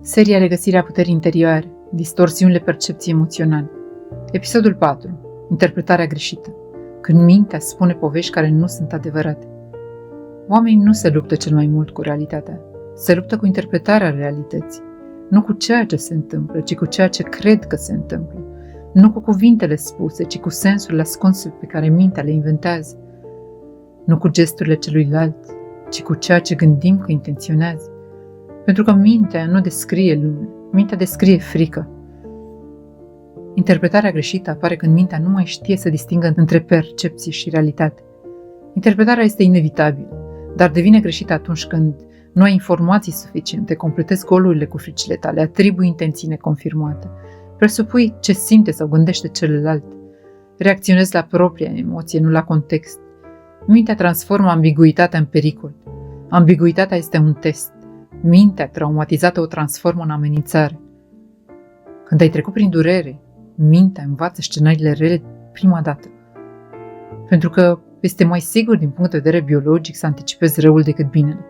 Seria Regăsirea puterii interioare, distorsiunile percepției emoționale. Episodul 4. Interpretarea greșită. Când mintea spune povești care nu sunt adevărate. Oamenii nu se luptă cel mai mult cu realitatea. Se luptă cu interpretarea realității. Nu cu ceea ce se întâmplă, ci cu ceea ce cred că se întâmplă. Nu cu cuvintele spuse, ci cu sensurile ascunse pe care mintea le inventează. Nu cu gesturile celuilalt, ci cu ceea ce gândim că intenționează. Pentru că mintea nu descrie lume, mintea descrie frică. Interpretarea greșită apare când mintea nu mai știe să distingă între percepție și realitate. Interpretarea este inevitabilă, dar devine greșită atunci când nu ai informații suficiente, completezi golurile cu fricile tale, atribui intenții neconfirmate, presupui ce simte sau gândește celălalt, reacționezi la propria emoție, nu la context. Mintea transformă ambiguitatea în pericol. Ambiguitatea este un test. Mintea traumatizată o transformă în amenințare. Când ai trecut prin durere, mintea învață scenariile rele prima dată. Pentru că este mai sigur din punct de vedere biologic să anticipezi răul decât binele.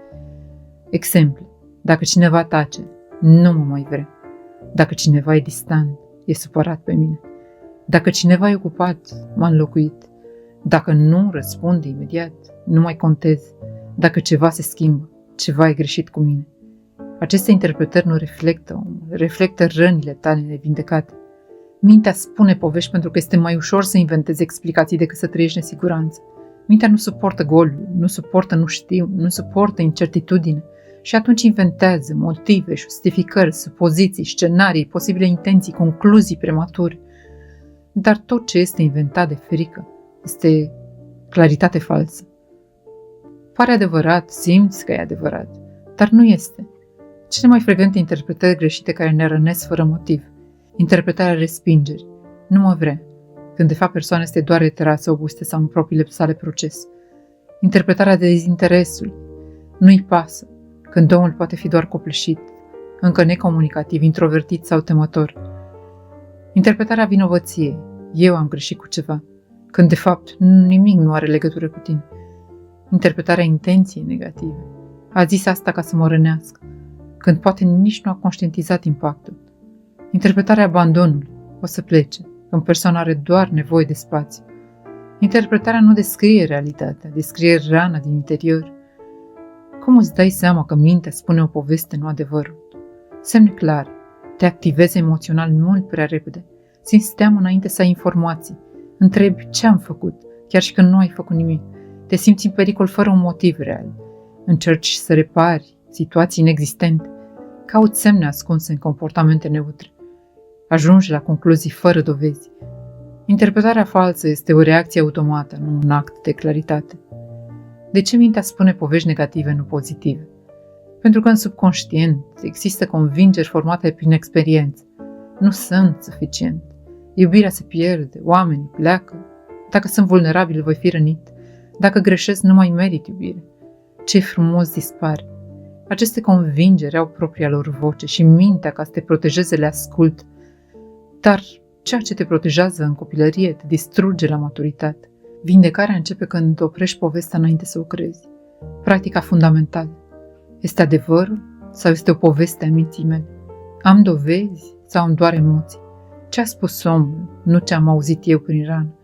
Exemple. Dacă cineva tace, nu mă mai vrea. Dacă cineva e distant, e supărat pe mine. Dacă cineva e ocupat, m-a înlocuit. Dacă nu răspunde imediat, nu mai contez. Dacă ceva se schimbă, ceva e greșit cu mine. Aceste interpretări nu reflectă rănile tale nevindecate. Mintea spune povești pentru că este mai ușor să inventezi explicații decât să trăiești nesiguranță. Mintea nu suportă golul, nu suportă nu știu, nu suportă incertitudine și atunci inventează motive, justificări, supoziții, scenarii, posibile intenții, concluzii premature. Dar tot ce este inventat de frică este claritate falsă. Pare adevărat, simți că e adevărat, dar nu este. Cele mai frecvente interpretări greșite care ne rănesc fără motiv. Interpretarea respingerii. Nu mă vrea, când de fapt persoana este doar retrasă, obosită sau în propriile sale proces. Interpretarea dezinteresului. Nu-i pasă, când omul poate fi doar copleșit, încă necomunicativ, introvertit sau temător. Interpretarea vinovăției. Eu am greșit cu ceva, când de fapt nimic nu are legătură cu tine. Interpretarea intenției negative. A zis asta ca să mă rănească, când poate nici nu a conștientizat impactul. Interpretarea abandonului. O să plece, când persoana are doar nevoie de spațiu. Interpretarea nu descrie realitatea, descrie rana din interior. Cum îți dai seama că mintea spune o poveste, nu adevărul? Semne clare. Te activezi emoțional mult prea repede. Simți teamă înainte să ai informații. Întrebi ce am făcut, chiar și când nu ai făcut nimic. Te simți în pericol fără un motiv real. Încerci să repari situații inexistente. Cauți semne ascunse în comportamente neutre. Ajungi la concluzii fără dovezi. Interpretarea falsă este o reacție automată, nu un act de claritate. De ce mintea spune povești negative, nu pozitive? Pentru că în subconștient există convingeri formate prin experiență. Nu sunt suficient. Iubirea se pierde, oamenii pleacă. Dacă sunt vulnerabil, voi fi rănit. Dacă greșesc, nu mai merit iubire. Ce frumos dispare. Aceste convingeri au propria lor voce și mintea, ca să te protejeze, le ascultă. Dar ceea ce te protejează în copilărie te distruge la maturitate. Vindecarea începe când oprești povestea înainte să o crezi. Practica fundamentală. Este adevărul sau este o poveste a minții mele? Am dovezi sau am doar emoții? Ce a spus omul, nu ce am auzit eu prin rană?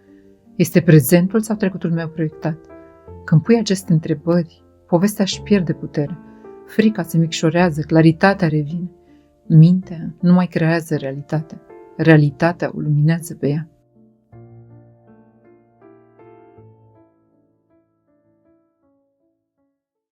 Este prezentul sau trecutul meu proiectat? Când pui aceste întrebări, povestea își pierde putere. Frica se micșorează, claritatea revine. Mintea nu mai creează realitatea. Realitatea o luminează pe ea.